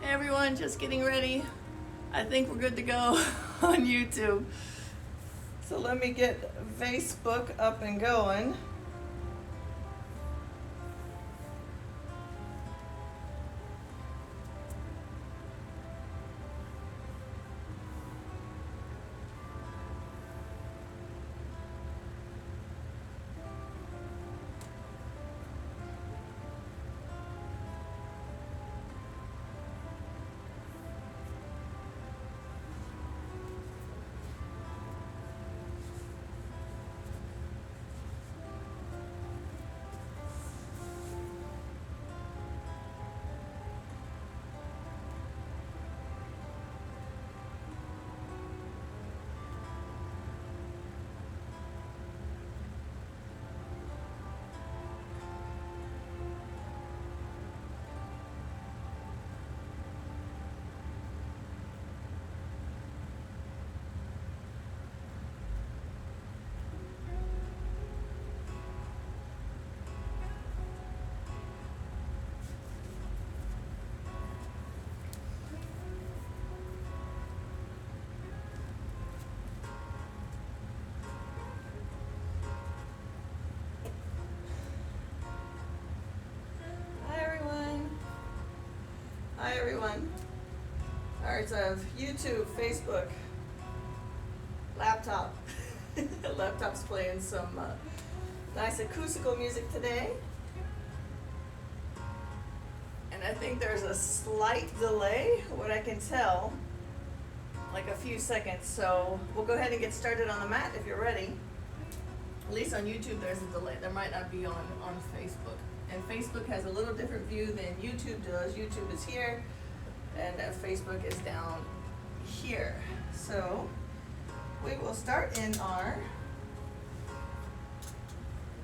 Hey everyone, just getting ready. I think we're good to go on YouTube. So let me get Facebook up and going. Hi everyone. Alright, so YouTube, Facebook, laptop. Laptop's playing some nice acoustical music today. And I think there's a slight delay, what I can tell, like a few seconds. So we'll go ahead and get started on the mat if you're ready. At least on YouTube there's a delay. There might not be on Facebook. And Facebook has a little different view than YouTube does. YouTube is here, and Facebook is down here. So we will start in our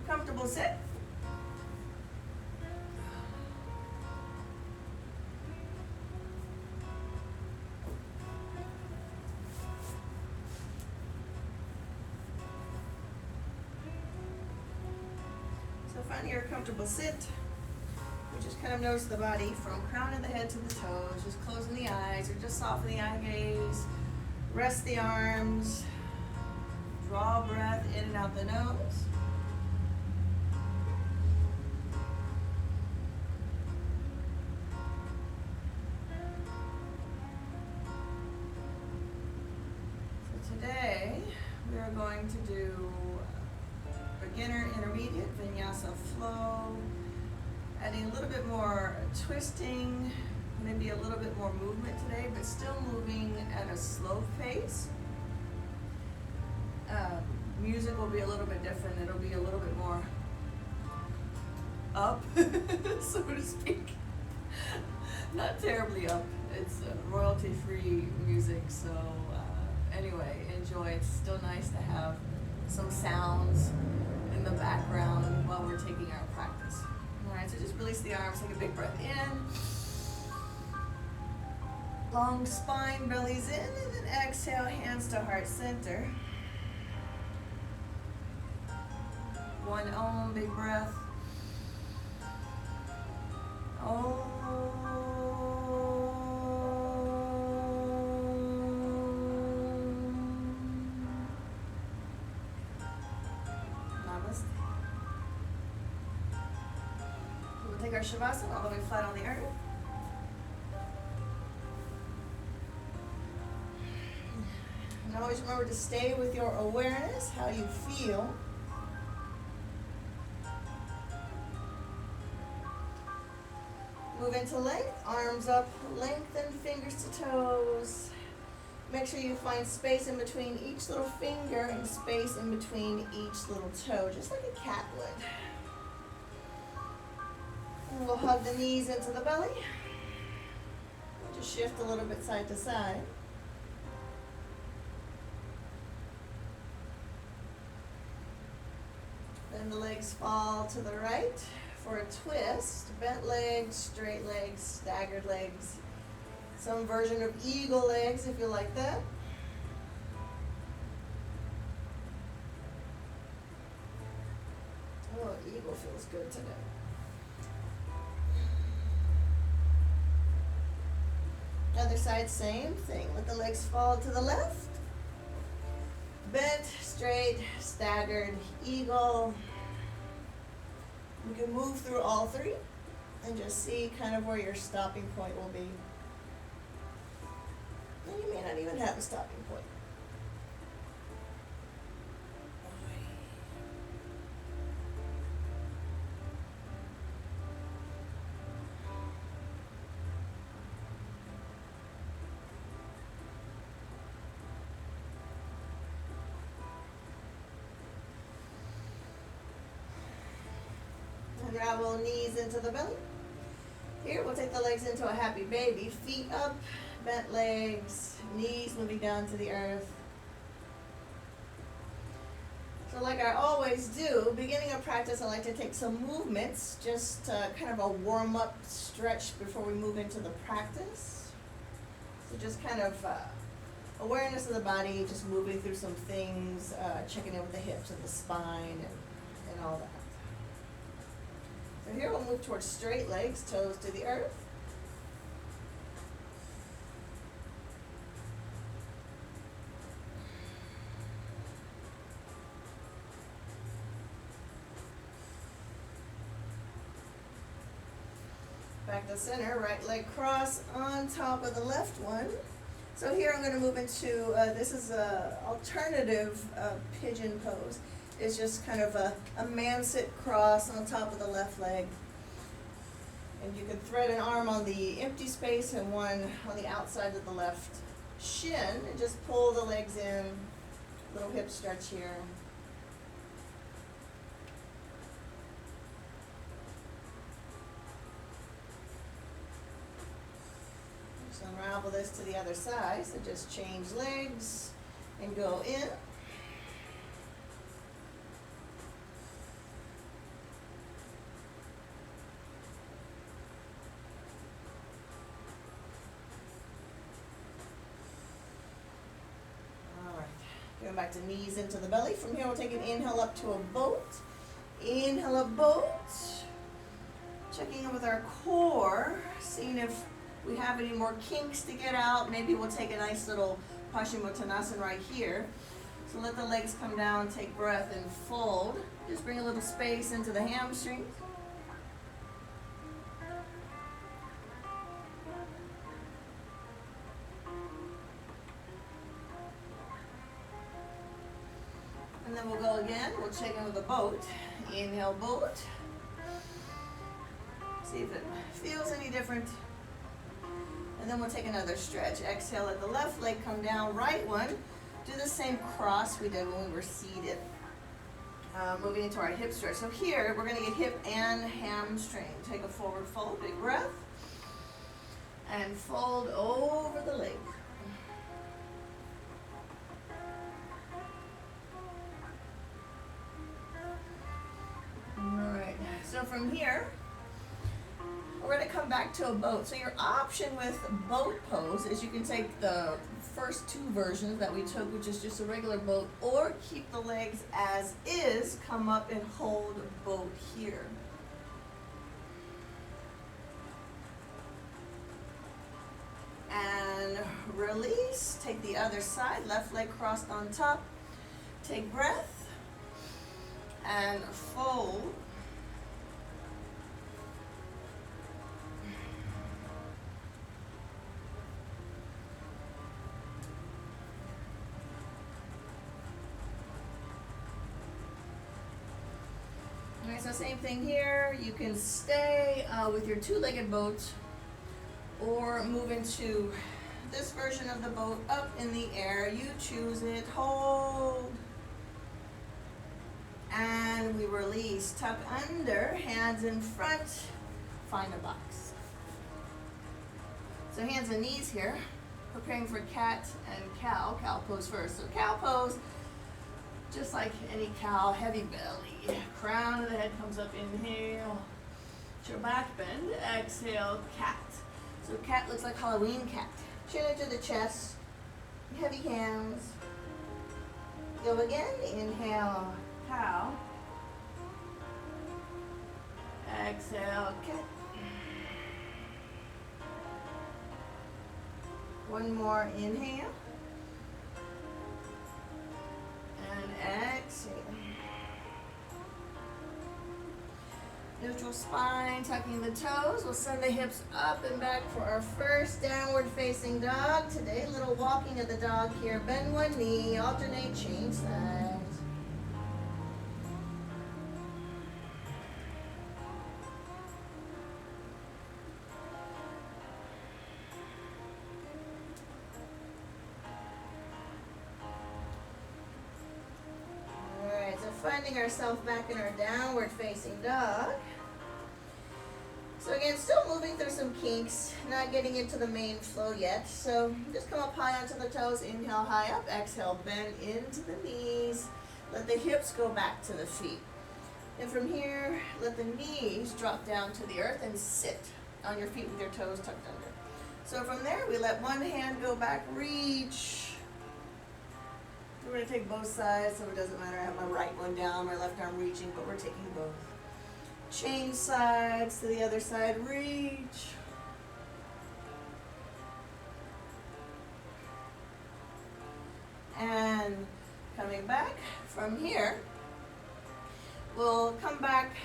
comfortable sit. Find your comfortable sit. We just kind of notice the body from crown of the head to the toes, just closing the eyes or just soften the eye gaze. Rest the arms. Draw breath in and out the nose. So today we are going to do beginner, intermediate, Vinyasa flow, adding a little bit more twisting, maybe a little bit more movement today, but still moving at a slow pace. Music will be a little bit different. It'll be a little bit more up, so to speak. Not terribly up. It's royalty-free music, so anyway, enjoy. It's still nice to have some sounds in the background while we're taking our practice. Alright, so just release the arms, take a big breath in. Long spine, belly's in, and then exhale, hands to heart center. One Om, big breath. Om. Namaste. We'll take our Shavasana all the way flat on the earth. And always remember to stay with your awareness, how you feel. Move into length, arms up, lengthen fingers to toes. Make sure you find space in between each little finger and space in between each little toe, just like a cat would. And we'll hug the knees into the belly. We'll just shift a little bit side to side. Then the legs fall to the right for a twist. Bent legs, straight legs, staggered legs. Some version of eagle legs if you like that. Oh, eagle feels good today. Other side, same thing. Let the legs fall to the left. Bent, straight, staggered, eagle. You can move through all three and just see kind of where your stopping point will be. And you may not even have a stopping point. Unravel knees into the belly. Here, we'll take the legs into a happy baby. Feet up, bent legs, knees moving down to the earth. So like I always do, beginning of practice, I like to take some movements, just kind of a warm-up stretch before we move into the practice. So just kind of awareness of the body, just moving through some things, checking in with the hips and the spine and all that. So here we'll move towards straight legs, toes to the earth. Back to center, right leg cross on top of the left one. So here I'm going to move into, this is a alternative pigeon pose. It's just kind of a man sit cross on top of the left leg. And you can thread an arm on the empty space and one on the outside of the left shin and just pull the legs in. Little hip stretch here. Just unravel this to the other side. So just change legs and go in. Going back to knees into the belly. From here, we'll take an inhale up to a boat. Inhale, a boat. Checking in with our core, seeing if we have any more kinks to get out. Maybe we'll take a nice little Paschimottanasana right here. So let the legs come down, take breath, and fold. Just bring a little space into the hamstrings. And then we'll go again. We'll check in with the boat. Inhale, boat. See if it feels any different. And then we'll take another stretch. Exhale, let the left leg come down. Right one. Do the same cross we did when we were seated. Moving into our hip stretch. So here, we're going to get hip and hamstring. Take a forward fold. Big breath. And fold over the leg. Alright, so from here, we're going to come back to a boat. So your option with boat pose is you can take the first two versions that we took, which is just a regular boat, or keep the legs as is, come up and hold boat here. And release, take the other side, left leg crossed on top, take breath. And fold. Alright, so same thing here. You can stay with your two-legged boat or move into this version of the boat up in the air. You choose it. Hold. And we release. Tuck under, hands in front, find a box. So hands and knees here, preparing for cat and cow. Cow pose first. So cow pose, just like any cow, heavy belly. Crown of the head comes up, inhale. Your back bend, exhale, cat. So cat looks like Halloween cat. Chin into the chest, heavy hands. Go again, inhale. Cow. Exhale, cat. One more inhale. And exhale. Neutral spine, tucking the toes. We'll send the hips up and back for our first downward facing dog. Today, a little walking of the dog here. Bend one knee, alternate, change sides. Finding ourselves back in our downward facing dog. So again, still moving through some kinks, not getting into the main flow yet. So just come up high onto the toes, inhale high up, exhale, bend into the knees. Let the hips go back to the feet. And from here, let the knees drop down to the earth and sit on your feet with your toes tucked under. So from there, we let one hand go back, reach. We're going to take both sides, so it doesn't matter. I have my right one down, my left arm reaching, but we're taking both. Change sides to the other side, reach. And coming back from here, we'll come back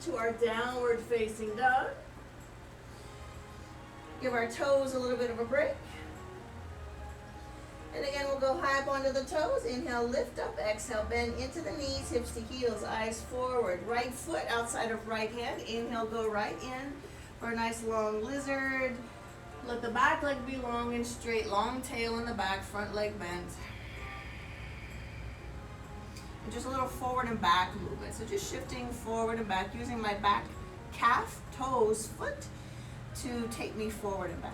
to our downward facing dog. Give our toes a little bit of a break. And again, we'll go high up onto the toes. Inhale, lift up. Exhale, bend into the knees, hips to heels, eyes forward. Right foot outside of right hand. Inhale, go right in for a nice long lizard. Let the back leg be long and straight. Long tail in the back, front leg bent. And just a little forward and back movement. So just shifting forward and back, using my back calf, toes, foot to take me forward and back.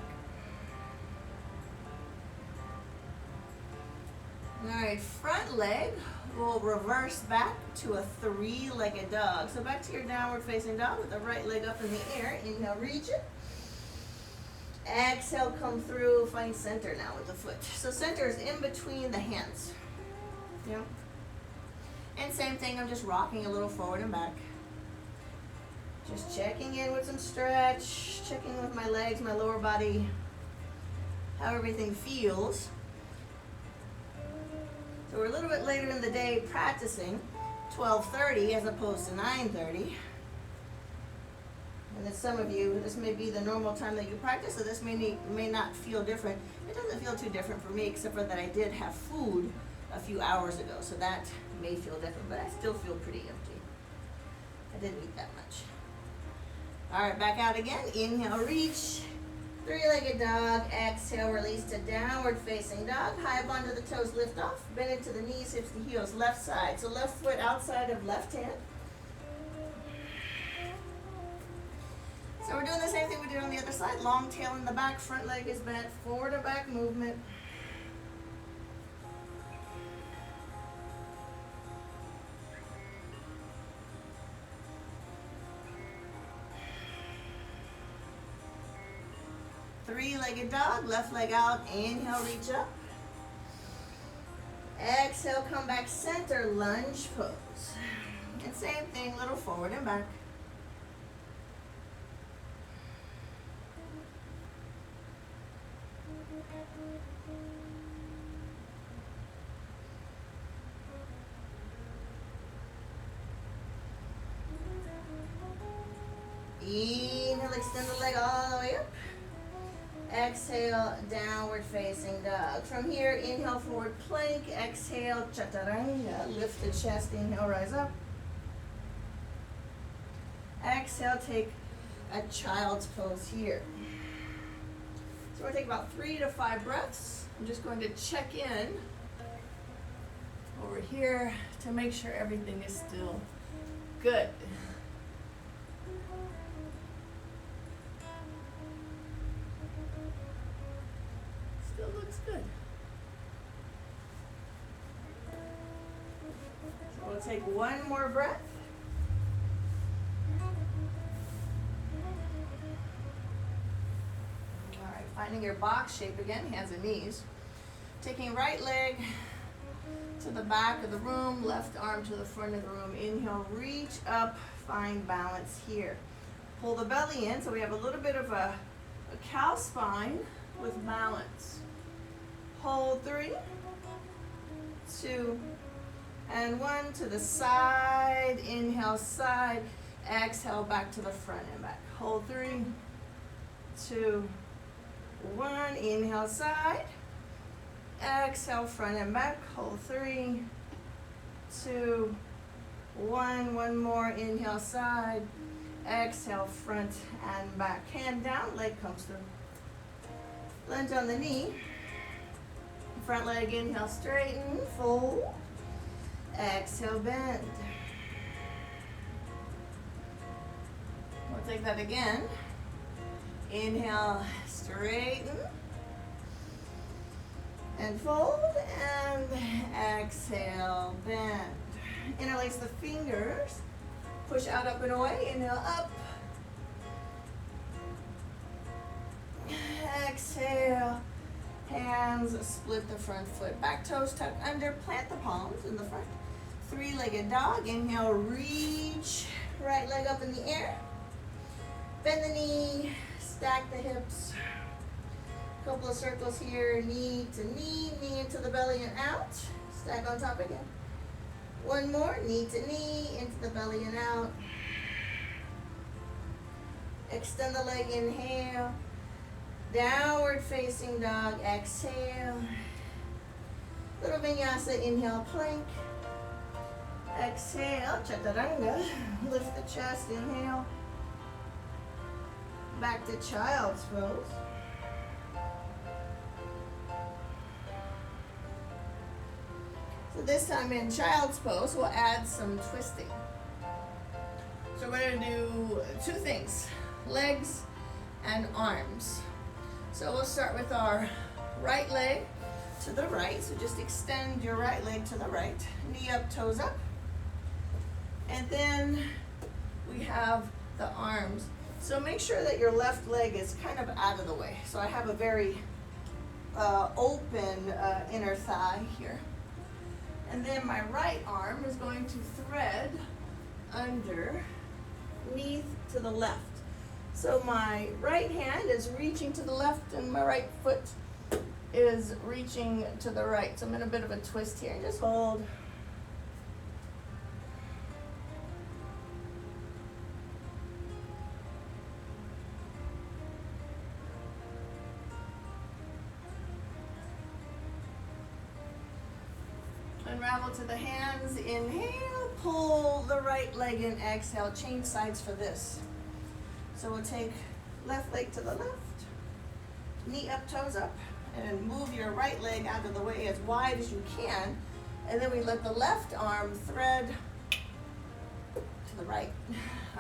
All right, front leg will reverse back to a three-legged dog. So back to your downward facing dog with the right leg up in the air. Inhale, reach it. Exhale, come through, find center now with the foot. So center is in between the hands. Yeah. And same thing, I'm just rocking a little forward and back. Just checking in with some stretch, checking with my legs, my lower body, how everything feels. So we're a little bit later in the day practicing, 12:30 as opposed to 9:30. And then some of you, this may be the normal time that you practice, so this may not feel different. It doesn't feel too different for me, except for that I did have food a few hours ago, so that may feel different, but I still feel pretty empty. I didn't eat that much. All right, back out again. Inhale, reach. Three-legged dog. Exhale, release to downward facing dog. High up onto the toes, lift off. Bend into the knees, hips to heels. Left side. So left foot outside of left hand. So we're doing the same thing we did on the other side. Long tail in the back. Front leg is bent. Forward to back movement. Three-legged dog, left leg out, inhale, reach up. Exhale, come back center, lunge pose. And same thing, little forward and back. Inhale, extend the leg all the way up. Exhale, downward facing dog. From here, inhale, forward plank. Exhale, chaturanga. Lift the chest, inhale, rise up. Exhale, take a child's pose here. So we're going to take about 3 to 5 breaths. I'm just going to check in over here to make sure everything is still good. Looks good. So we'll take one more breath. All right, finding your box shape again, hands and knees. Taking right leg to the back of the room, left arm to the front of the room. Inhale, reach up, find balance here. Pull the belly in, so we have a little bit of a cow spine. with balance. Hold 3, 2, and 1 to the side. Inhale, side. Exhale, back to the front and back. Hold 3, 2, 1. Inhale, side. Exhale, front and back. Hold 3, 2, 1. One more. Inhale, side. Exhale, front and back. Hand down, leg comes through. Lunge on the knee. Front leg, inhale, straighten, fold. Exhale, bend. We'll take that again. Inhale, straighten. And fold, and exhale, bend. Interlace the fingers. Push out, up, and away. Inhale, up. Exhale. Hands split the front foot. Back toes tuck under. Plant the palms in the front. Three-legged dog. Inhale, reach. Right leg up in the air. Bend the knee. Stack the hips. Couple of circles here. Knee to knee. Knee into the belly and out. Stack on top again. One more. Knee to knee. Into the belly and out. Extend the leg. Inhale. Downward facing dog, exhale. Little vinyasa, inhale, plank. Exhale, chaturanga. Lift the chest, inhale. Back to child's pose. So this time in child's pose, we'll add some twisting. So we're going to do two things, legs and arms. So we'll start with our right leg to the right. So just extend your right leg to the right. Knee up, toes up. And then we have the arms. So make sure that your left leg is kind of out of the way. So I have a very open inner thigh here. And then my right arm is going to thread underneath to the left. So my right hand is reaching to the left and my right foot is reaching to the right. So I'm in a bit of a twist here. Just hold. Unravel to the hands. Inhale, pull the right leg in. Exhale, change sides for this. So we'll take left leg to the left, knee up, toes up, and move your right leg out of the way as wide as you can. And then we let the left arm thread to the right.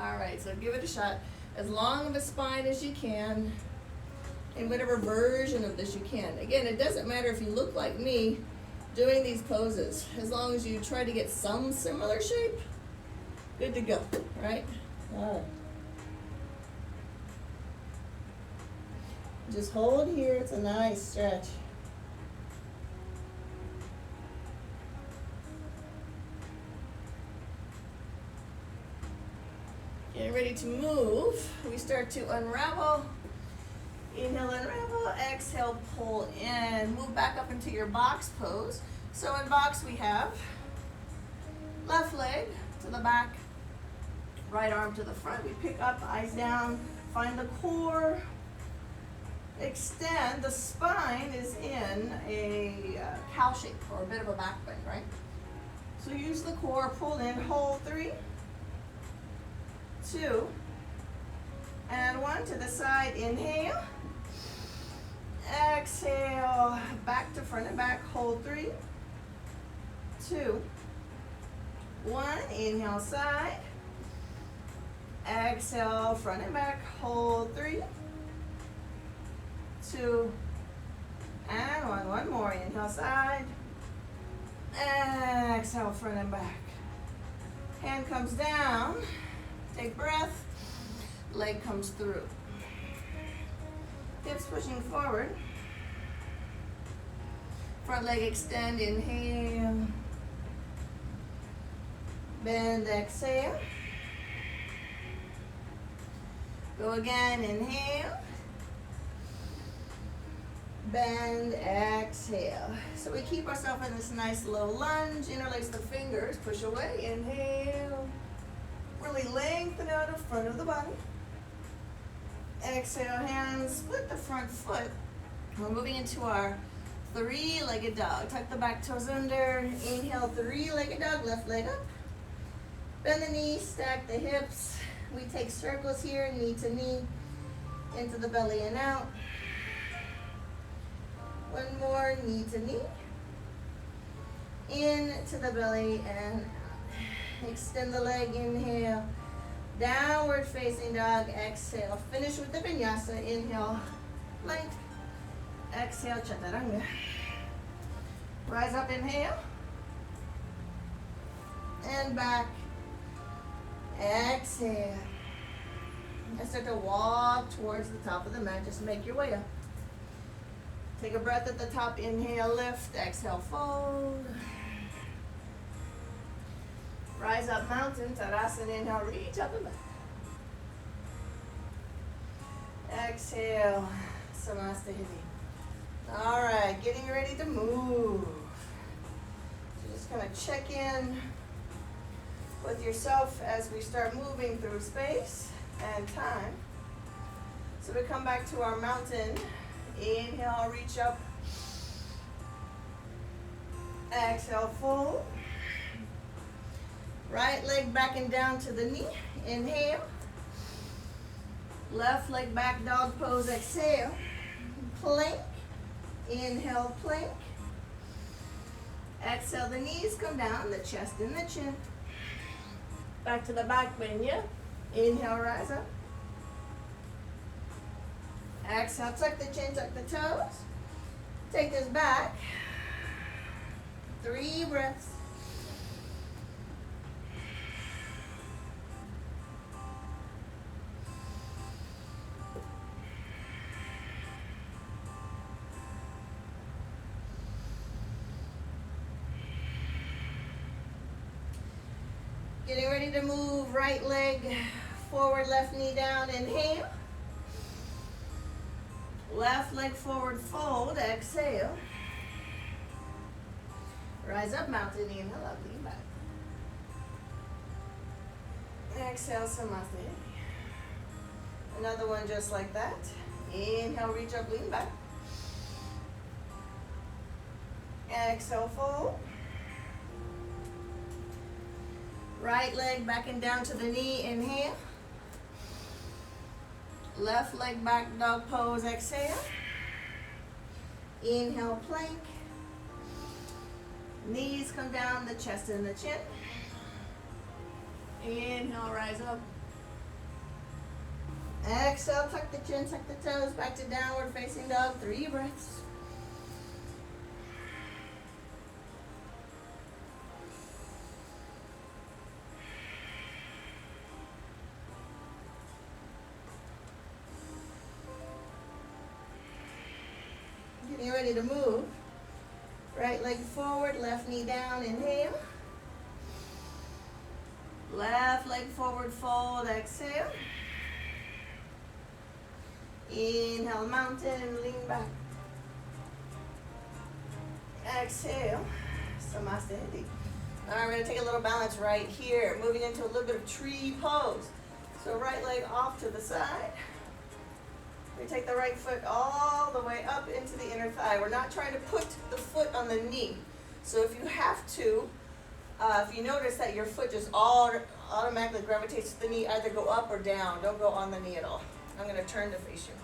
All right, so give it a shot. As long of a spine as you can, in whatever version of this you can. Again, it doesn't matter if you look like me doing these poses. As long as you try to get some similar shape, good to go, right? All right. Just hold here, it's a nice stretch. Getting ready to move. We start to unravel. Inhale, unravel. Exhale, pull in. Move back up into your box pose. So in box we have left leg to the back, right arm to the front. We pick up, eyes down, find the core. Extend, the spine is in a cow shape or a bit of a back bend, right? So use the core, pull in, hold 3, 2, and 1 to the side. Inhale, exhale, back to front and back, hold 3, 2, 1, inhale, side, exhale, front and back, hold 3, 2, and 1. One more. Inhale, side. Exhale, front and back. Hand comes down. Take breath. Leg comes through. Hips pushing forward. Front leg extend. Inhale. Bend, exhale. Go again. Inhale. bend, exhale. So we keep ourselves in this nice low lunge, interlace the fingers, push away, inhale. Really lengthen out the front of the body. Exhale, hands, split the front foot. We're moving into our three-legged dog. Tuck the back toes under. Inhale, three-legged dog, left leg up. Bend the knees, stack the hips. We take circles here, knee to knee, into the belly and out. One more, knee to knee. Into the belly and out. Extend the leg, inhale. Downward facing dog, exhale. Finish with the Vinyasa. Inhale, plank. Exhale, Chaturanga. Rise up, inhale. And back. Exhale. And start to walk towards the top of the mat. Just make your way up. Take a breath at the top. Inhale, lift. Exhale, fold. Rise up, mountain. Tadasana. Inhale, reach up and back. Exhale. Namaste. All right, getting ready to move. So just kind of check in with yourself as we start moving through space and time. So we come back to our mountain. Inhale, reach up. Exhale, fold. Right leg back and down to the knee. Inhale. Left leg back, dog pose. Exhale. Plank. Inhale, plank. Exhale, the knees come down, the chest and the chin. Back to the back bend, yeah. Inhale, rise up. Exhale, tuck the chin, tuck the toes. Take this back. 3 breaths. Getting ready to move, right leg forward, left knee down, inhale. Left leg forward, fold, exhale. Rise up, mountain, inhale up, lean back. Exhale, Namaste. Another one just like that. Inhale, reach up, lean back. Exhale, fold. Right leg back and down to the knee, inhale. Left leg back, dog pose, exhale. Inhale, plank. Knees come down, the chest and the chin. Inhale, rise up. Exhale, tuck the chin, tuck the toes, back to downward facing dog, 3 breaths. Getting ready to move. Right leg forward, left knee down, inhale. Left leg forward, fold, exhale. Inhale, mountain, lean back. Exhale, Namaste. All right, we're gonna take a little balance right here, moving into a little bit of tree pose. So right leg off to the side. We take the right foot all the way up into the inner thigh. We're not trying to put the foot on the knee. So if you have to, if you notice that your foot just automatically gravitates to the knee, either go up or down. Don't go on the knee at all. I'm going to turn to face you.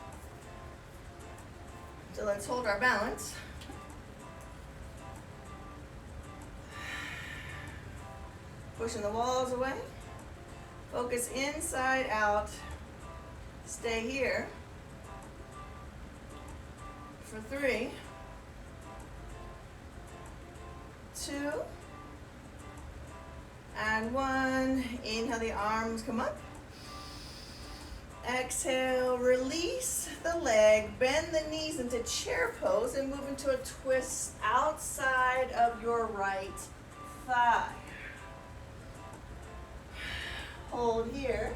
So let's hold our balance. Pushing the walls away. Focus inside out. Stay here. For 3, 2, and 1. Inhale, the arms come up. Exhale, release the leg, bend the knees into chair pose and move into a twist outside of your right thigh. Hold here.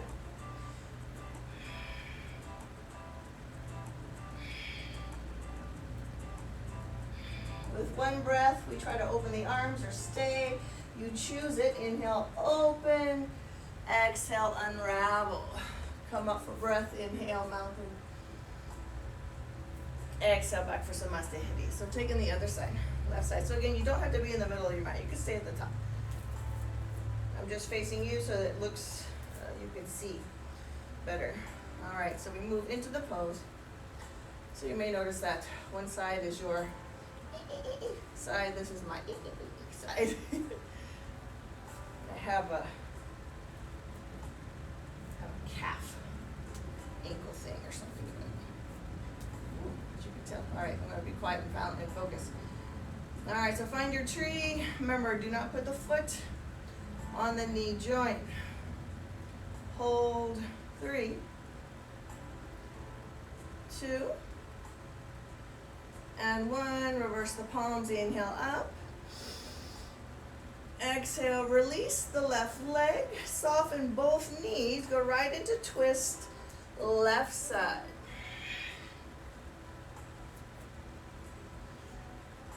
with one breath, we try to open the arms or stay. You choose it. Inhale, open. Exhale, unravel. Come up for breath. Inhale, mountain. Exhale, back for some Namaste Hindi. So taking the other side, left side. So again, you don't have to be in the middle of your mat. You can stay at the top. I'm just facing you so that it looks, you can see better. All right, so we move into the pose. So you may notice that one side is your side. This is my side. I have a calf ankle thing or something. As you can tell. All right, I'm going to be quiet and focus. All right, so find your tree. Remember, do not put the foot on the knee joint. Hold 3, 2, and 1. Reverse the palms. Inhale up. Exhale, release the left leg. Soften both knees. Go right into twist. Left side.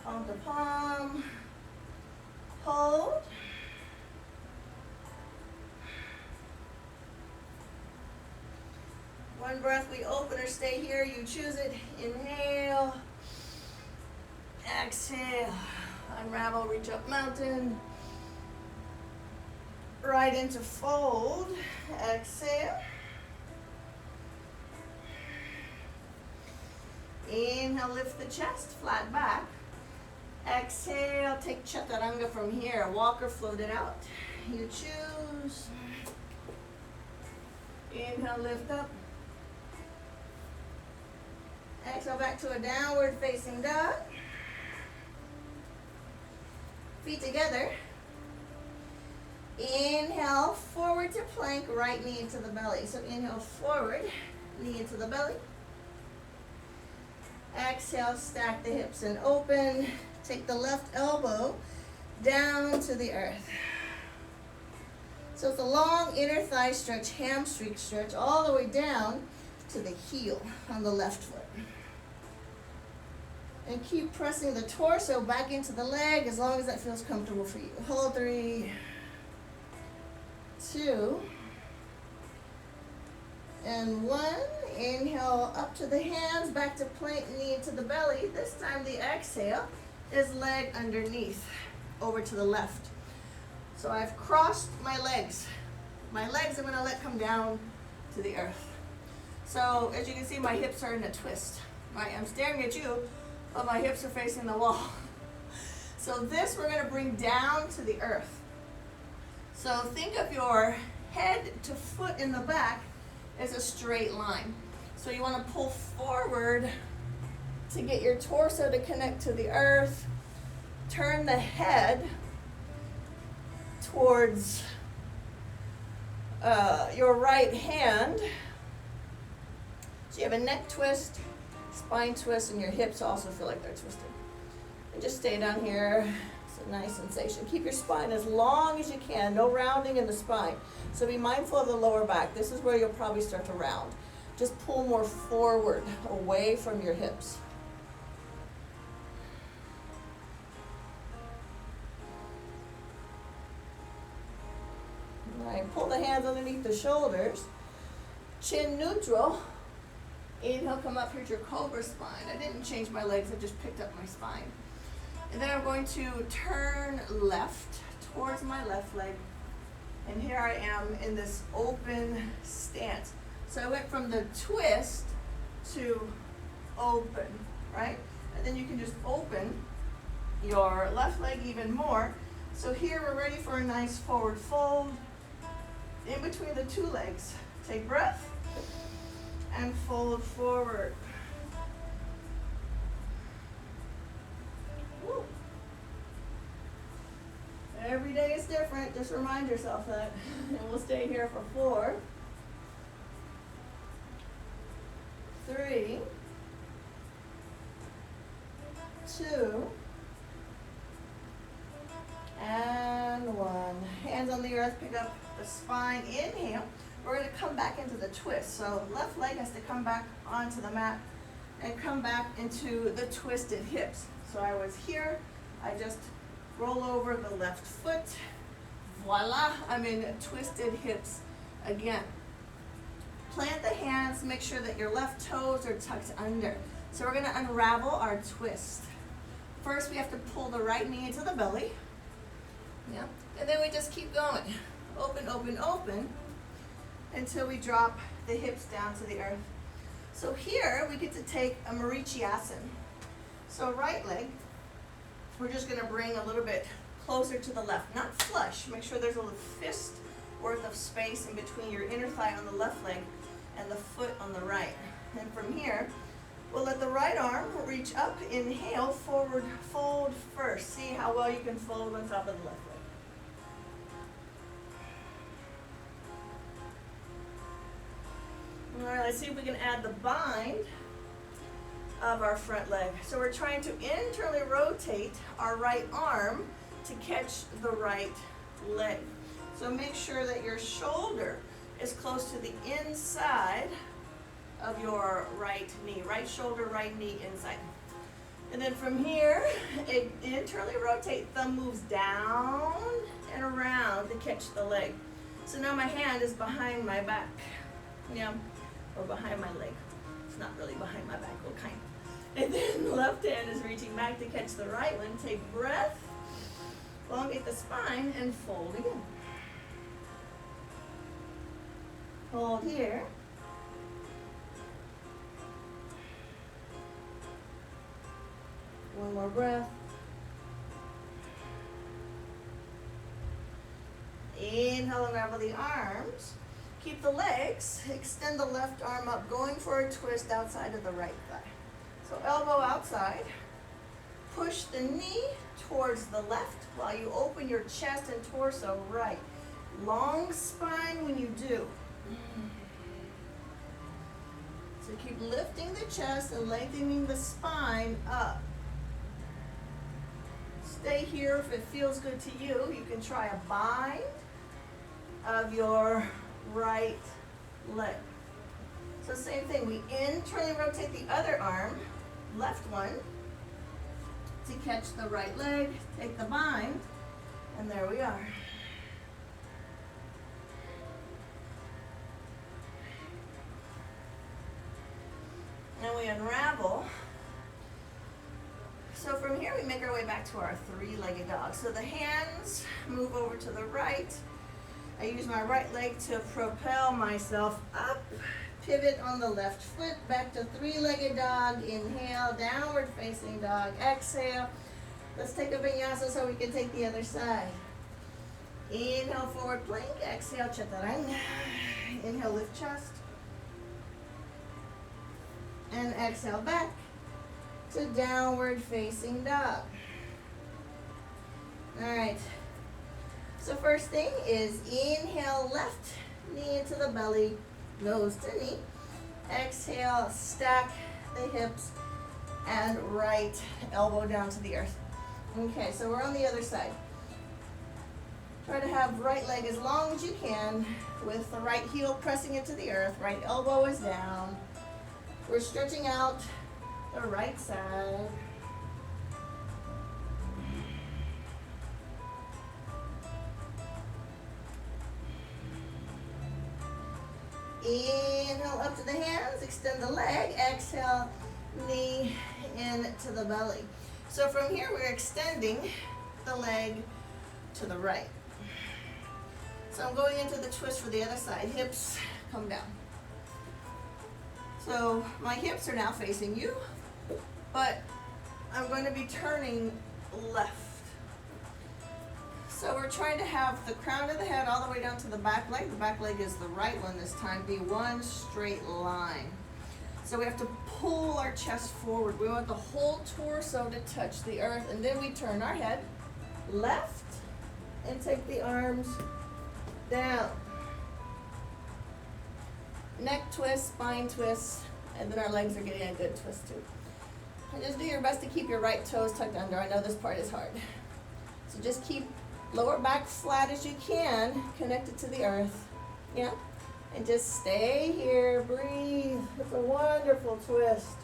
Palm to palm. Hold. One breath, we open or stay here. You choose it. Inhale. Exhale. Unravel, reach up mountain. Right into fold. Exhale. Inhale, lift the chest, flat back. Exhale, take chaturanga from here. Walk or float it out. You choose. Inhale, lift up. Exhale, back to a downward facing dog. Feet together. Inhale, forward to plank, right knee into the belly. So inhale, forward, knee into the belly. Exhale, stack the hips and open. Take the left elbow down to the earth. So it's a long inner thigh stretch, hamstring stretch, all the way down to the heel on the left foot. And keep pressing the torso back into the leg as long as that feels comfortable for you. Hold 3, 2, and 1. Inhale up to the hands, back to plank, knee to the belly. This time the exhale is leg underneath, over to the left. So I've crossed my legs. My legs I'm going to let come down to the earth. So as you can see, my hips are in a twist. I'm staring at you, but my hips are facing the wall. So this we're going to bring down to the earth. So think of your head to foot in the back as a straight line. So you want to pull forward to get your torso to connect to the earth. Turn the head towards your right hand. So you have a neck twist, spine twist, and your hips also feel like they're twisted. And just stay down here. It's a nice sensation. Keep your spine as long as you can. No rounding in the spine. So be mindful of the lower back. This is where you'll probably start to round. Just pull more forward, away from your hips. All right, pull the hands underneath the shoulders. Chin neutral. Inhale, come up. Here's your cobra spine. I didn't change my legs. I just picked up my spine. And then I'm going to turn left towards my left leg. And here I am in this open stance. So I went from the twist to open, right? And then you can just open your left leg even more. So here we're ready for a nice forward fold. In between the two legs, take breath and fold forward. Woo. Every day is different, just remind yourself that. And we'll stay here for 4, 3, 2, and 1. Hands on the earth, pick up the spine. Inhale. We're going to come back into the twist. So left leg has to come back onto the mat. and come back into the twisted hips. So I was here, I just roll over the left foot, voila, I'm in twisted hips again. Plant the hands, make sure that your left toes are tucked under. So we're gonna unravel our twist. First we have to pull the right knee into the belly, yeah, and then we just keep going. Open, open, open, until we drop the hips down to the earth. So here we get to take a Vinyasa. So right leg, we're just gonna bring a little bit closer to the left, not flush. Make sure there's a little fist worth of space in between your inner thigh on the left leg and the foot on the right. And from here, we'll let the right arm reach up, inhale, forward, fold first. See how well you can fold on top of the left leg. All right, let's see if we can add the bind of our front leg. So we're trying to internally rotate our right arm to catch the right leg. So make sure that your shoulder is close to the inside of your right knee. Right shoulder, right knee inside. And then from here, internally rotate, thumb moves down and around to catch the leg. So now my hand is behind my back. Yeah. Or behind my leg. It's not really behind my back, well, kind of. And then the left hand is reaching back to catch the right one. Take breath, elongate the spine, and fold again. Hold here. One more breath. Inhale, unravel the arms. Keep the legs, extend the left arm up, going for a twist outside of the right thigh. So elbow outside, push the knee towards the left while you open your chest and torso right. Long spine when you do. So keep lifting the chest and lengthening the spine up. Stay here if it feels good to you. You can try a bind of your right leg. So same thing, we internally rotate the other arm, left one, to catch the right leg, take the bind, and there we are. And we unravel. So from here we make our way back to our three-legged dog. So the hands move over to the right. I use my right leg to propel myself up, pivot on the left foot, back to three-legged dog, inhale, downward facing dog, exhale. Let's take a vinyasa so we can take the other side. Inhale, forward plank, exhale, chaturanga. Inhale, lift chest. And exhale back to downward facing dog. All right. So first thing is inhale, left knee into the belly, nose to knee. Exhale, stack the hips, and right elbow down to the earth. Okay, so we're on the other side. Try to have right leg as long as you can with the right heel pressing into the earth. Right elbow is down. We're stretching out the right side. Inhale up to the hands, extend the leg, exhale, knee into the belly. So from here we're extending the leg to the right. So I'm going into the twist for the other side. Hips come down. So my hips are now facing you, but I'm going to be turning left. So we're trying to have the crown of the head all the way down to the back leg. The back leg is the right one this time. Be one straight line. So we have to pull our chest forward. We want the whole torso to touch the earth. And then we turn our head left and take the arms down. Neck twist, spine twist, and then our legs are getting a good twist too. And just do your best to keep your right toes tucked under. I know this part is hard. So just keep lower back flat as you can, connected to the earth. Yeah? And just stay here, breathe. It's a wonderful twist.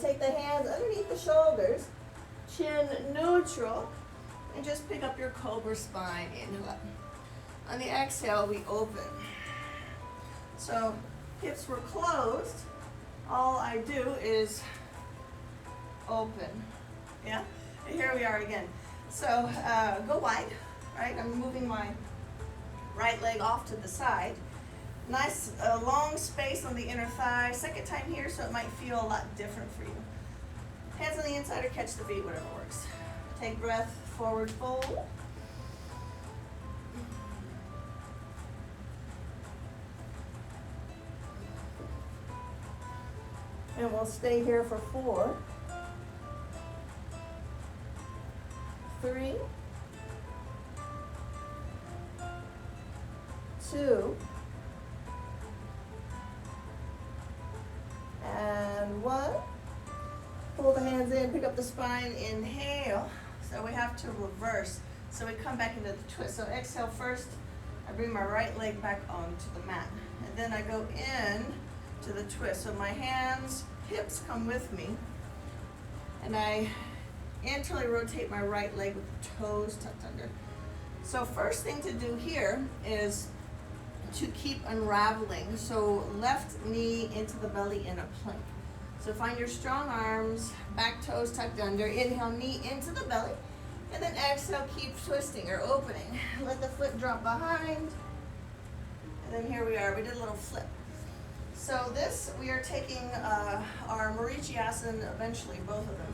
take the hands underneath the shoulders, chin neutral, and just pick up your cobra spine. Inhale up. On the exhale, we open. So hips were closed. All I do is open. Yeah? And here we are again. So go wide, right? I'm moving my right leg off to the side. Nice long space on the inner thigh. Second time here, so it might feel a lot different for you. Hands on the inside or catch the feet, whatever works. Take breath, forward fold. And we'll stay here for 4, 3, 2, and 1. Pull the hands in, pick up the spine, inhale. So we have to reverse. So we come back into the twist. So exhale first, I bring my right leg back onto the mat. And then I go in to the twist. So my hands, hips come with me. And I internally rotate my right leg with the toes tucked under. So first thing to do here is to keep unraveling. So left knee into the belly in a plank. So find your strong arms, back toes tucked under. Inhale, knee into the belly. And then exhale, keep twisting or opening. Let the foot drop behind. And then here we are. We did a little flip. So this, we are taking our Vinyasa eventually, both of them.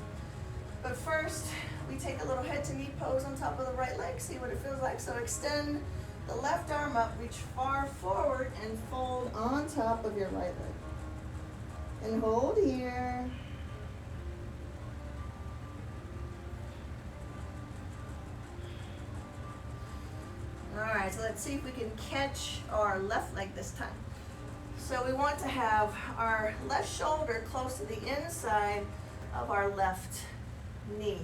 But first, we take a little head to knee pose on top of the right leg. See what it feels like. So extend the left arm up, reach far forward, and fold on top of your right leg. And hold here. All right, so let's see if we can catch our left leg this time. So we want to have our left shoulder close to the inside of our left knee.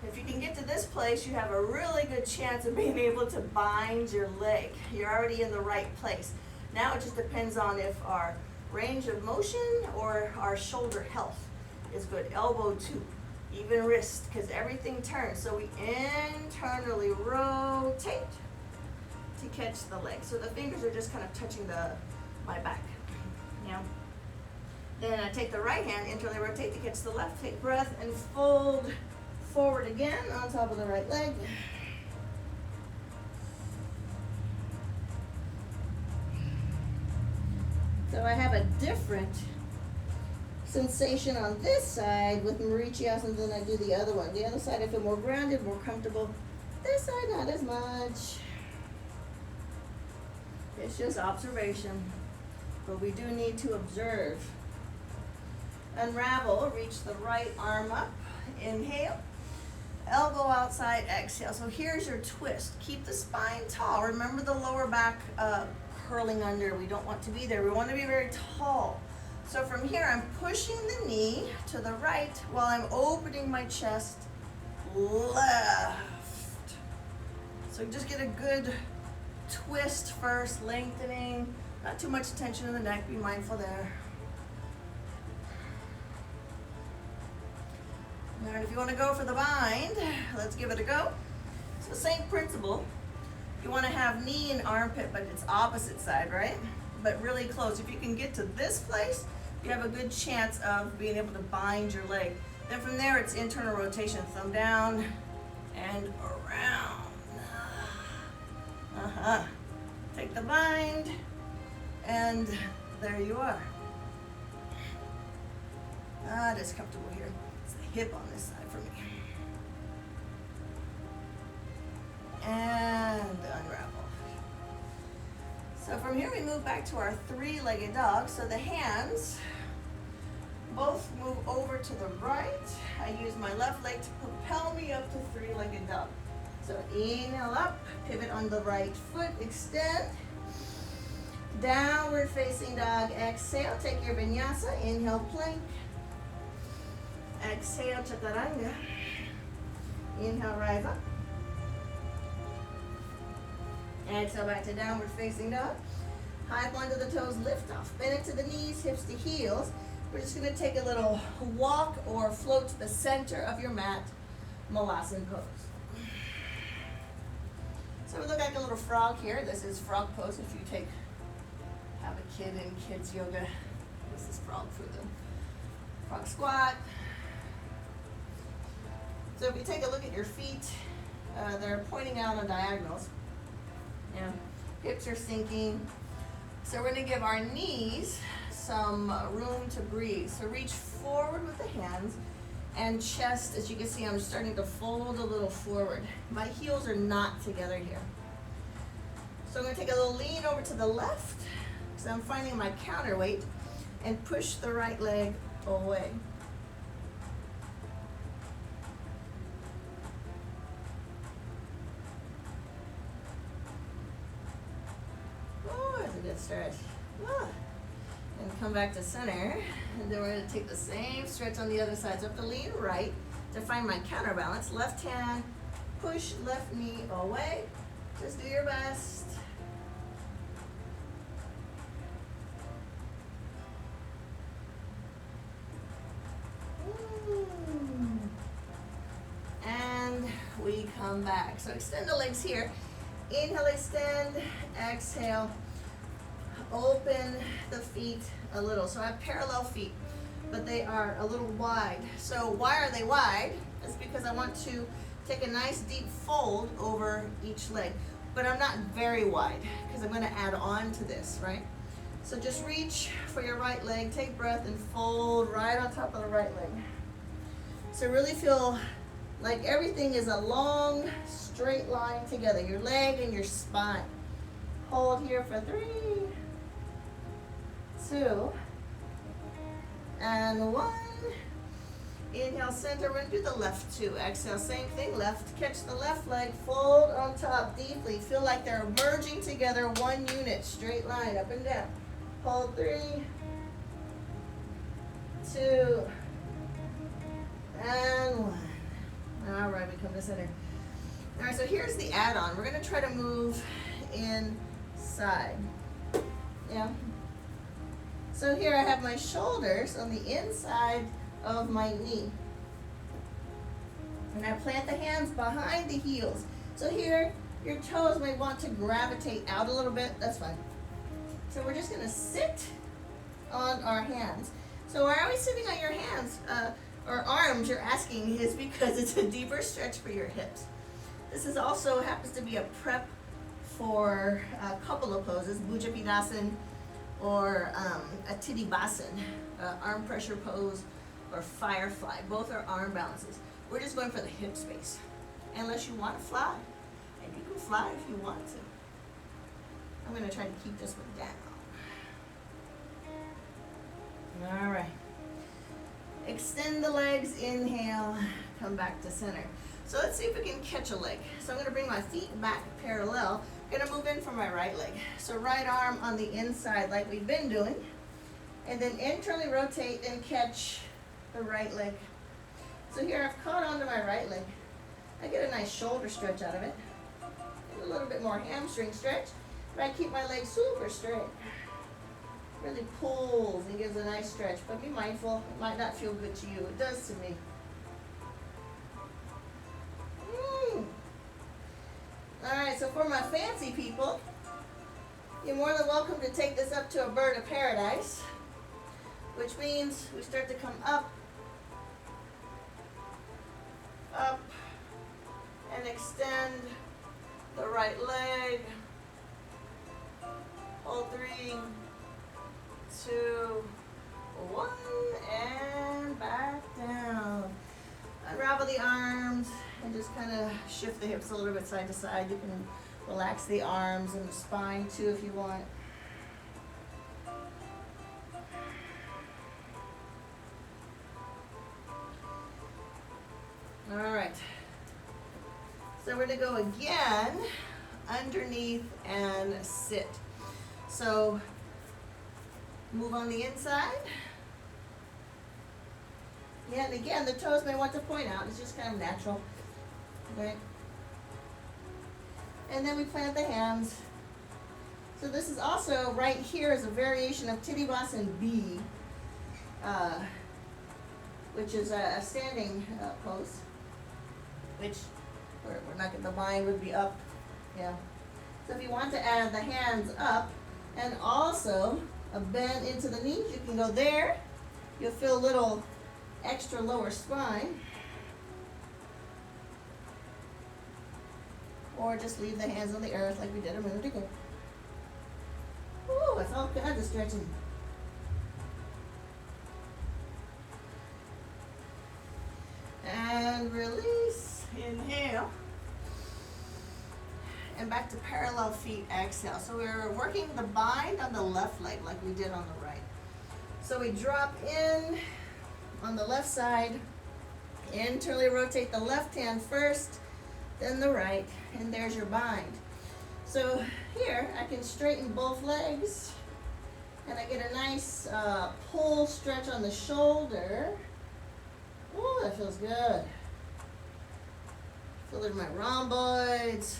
If you can get to this place, you have a really good chance of being able to bind your leg. You're already in the right place. Now it just depends on if our range of motion or our shoulder health is good. Elbow too, even wrist, because everything turns. So we internally rotate to catch the leg. So the fingers are just kind of touching my back. Yeah. Then I take the right hand, internally rotate to catch the left. Take breath and fold forward again on top of the right leg. So I have a different sensation on this side with Vinyasa than I do the other one. The other side I feel more grounded, more comfortable. This side not as much. It's just observation, but we do need to observe. Unravel, reach the right arm up, inhale. Elbow outside, exhale. So here's your twist. Keep the spine tall. Remember the lower back curling under. We don't want to be there. We want to be very tall. So from here, I'm pushing the knee to the right while I'm opening my chest left. So just get a good twist first, lengthening. Not too much tension in the neck. Be mindful there. All right, if you want to go for the bind, let's give it a go. So same principle. You want to have knee and armpit, but it's opposite side, right? But really close. If you can get to this place, you have a good chance of being able to bind your leg. Then from there, it's internal rotation. Thumb down and around. Take the bind, and there you are. It is comfortable here. It's the hip on this side for me. And unravel. So from here we move back to our three-legged dog. So the hands both move over to the right. I use my left leg to propel me up to three-legged dog. So inhale up, pivot on the right foot, extend. Downward facing dog, exhale, take your vinyasa, inhale plank. Exhale chaturanga. Inhale rise up. Exhale back to downward facing dog. High point to the toes, lift off. Bend into the knees, hips to heels. We're just gonna take a little walk or float to the center of your mat, Malasana pose. So we look like a little frog here. This is frog pose. If you have a kid in kids yoga, this is frog for them. Frog squat. So if you take a look at your feet, they're pointing out on diagonals. Yeah. Hips are sinking. So we're going to give our knees some room to breathe. So reach forward with the hands, and chest, as you can see, I'm starting to fold a little forward. My heels are not together here. So I'm going to take a little lean over to the left, because I'm finding my counterweight, and push the right leg away. Oh, that's a good stretch. Ah. And come back to center, and then we're going to take the same stretch on the other side. So I have to lean right to find my counterbalance. Left hand, push left knee away. Just do your best. And we come back. So extend the legs here. Inhale, extend, exhale. Open the feet a little. So I have parallel feet, but they are a little wide. So why are they wide? It's because I want to take a nice deep fold over each leg, but I'm not very wide because I'm going to add on to this, right? So just reach for your right leg, take breath, and fold right on top of the right leg. So really feel like everything is a long, straight line together, your leg and your spine. Hold here for 3, 2, and 1. Inhale, center. We're going to do the left 2. Exhale, same thing, left. Catch the left leg, fold on top deeply. Feel like they're merging together, one unit, straight line, up and down. Hold 3, 2, and 1. All right, we come to center. All right, so here's the add-on. We're going to try to move inside. Yeah. So here I have my shoulders on the inside of my knee. And I plant the hands behind the heels. So here, your toes may want to gravitate out a little bit. That's fine. So we're just going to sit on our hands. So why are we sitting on your hands or arms, you're asking, is because it's a deeper stretch for your hips. This is also happens to be a prep for a couple of poses, Bhujapadasana or a Titibasana, arm pressure pose, or firefly. Both are arm balances. We're just going for the hip space, unless you want to fly. And you can fly if you want to. I'm going to try to keep this one down. All right. Extend the legs, inhale, come back to center. So let's see if we can catch a leg. So I'm going to bring my feet back parallel. I'm going to move in for my right leg. So right arm on the inside like we've been doing. And then internally rotate and catch the right leg. So here I've caught onto my right leg. I get a nice shoulder stretch out of it. And a little bit more hamstring stretch. But I keep my leg super straight. Really pulls and gives a nice stretch. But be mindful, it might not feel good to you. It does to me. Alright, so for my fancy people, you're more than welcome to take this up to a bird of paradise, which means we start to come up, and extend the right leg. Hold 3, 2, 1, and back down. Unravel the arms and just kind of shift the hips a little bit side to side. You can relax the arms and the spine too if you want. All right. So we're going to go again, underneath and sit. So move on the inside. Yeah, and again, the toes may want to point out. It's just kind of natural. Okay. And then we plant the hands. So this is also, right here is a variation of Titibasana B. which is a standing pose, which we're not, the bind would be up, yeah. So if you want to add the hands up and also a bend into the knees, you can go there. You'll feel a little extra lower spine. Or just leave the hands on the earth like we did a minute ago. Ooh, it's all kinds of stretching. And release, inhale. And back to parallel feet, exhale. So we're working the bind on the left leg like we did on the right. So we drop in on the left side, internally rotate the left hand first, then the right, and there's your bind. So here I can straighten both legs and I get a nice pull stretch on the shoulder. Oh, that feels good. Feel it in my rhomboids.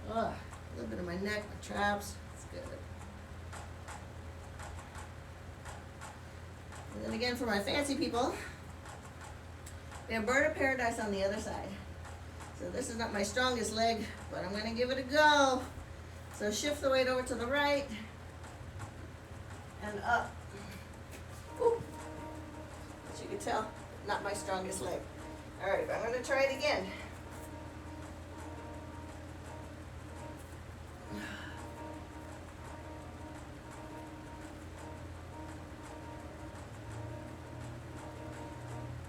Oh, a little bit of my neck, my traps. It's good. And then again for my fancy people, we have bird of paradise on the other side. So this is not my strongest leg, but I'm going to give it a go. So shift the weight over to the right and up. Ooh. As you can tell, not my strongest leg. All right, I'm going to try it again.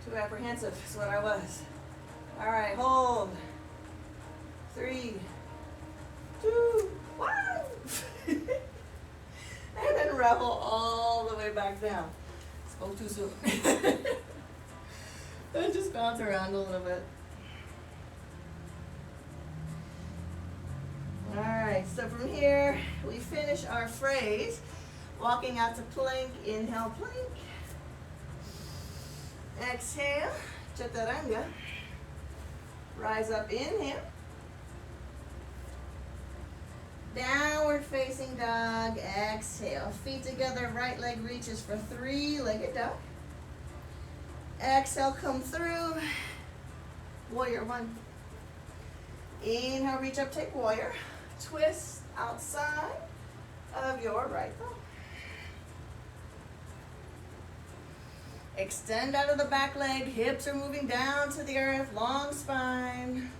Too apprehensive is what I was. All right, hold. 3, 2, 1. And then unravel all the way back down. Spoke too soon. I just bounce around a little bit. All right, so from here, we finish our phrase. Walking out to plank, inhale, plank. Exhale, chaturanga. Rise up, inhale. Downward facing dog, exhale. Feet together, right leg reaches for 3-legged dog. Exhale, come through. Warrior 1. Inhale, reach up, take warrior. Twist outside of your right thumb. Extend out of the back leg, hips are moving down to the earth, long spine.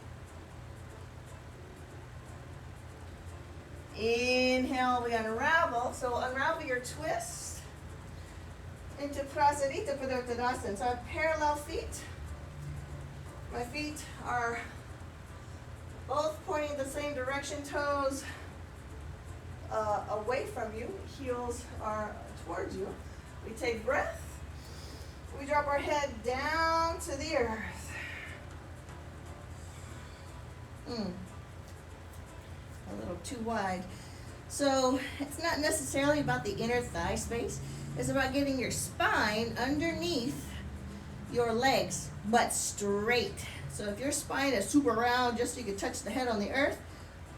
Inhale, we unravel. So unravel your twist into Prasarita Padottanasana. So I have parallel feet. My feet are both pointing the same direction, toes away from you, heels are towards you. We take breath. We drop our head down to the earth. A little too wide. So it's not necessarily about the inner thigh space. It's about getting your spine underneath your legs, but straight. So if your spine is super round, just so you can touch the head on the earth,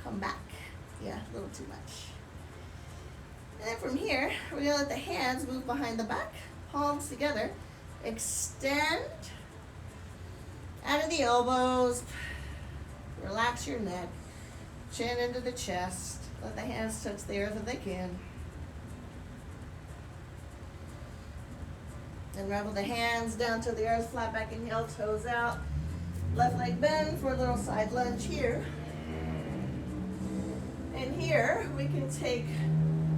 come back. Yeah, a little too much. And then from here, we're going to let the hands move behind the back, palms together. Extend out of the elbows, relax your neck, chin into the chest, let the hands touch the earth if they can. Unravel the hands down to the earth, flat back, inhale, toes out. Left leg bend for a little side lunge here. And here we can take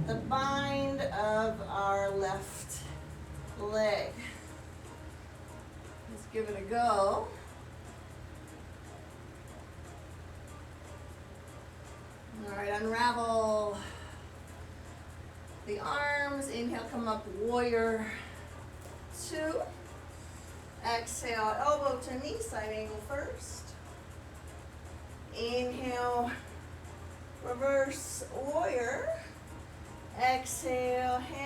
the bind of our left leg. Let's give it a go. All right, unravel the arms. Inhale, come up, warrior 2. Exhale, elbow to knee, side angle first. Inhale, reverse warrior. Exhale, hand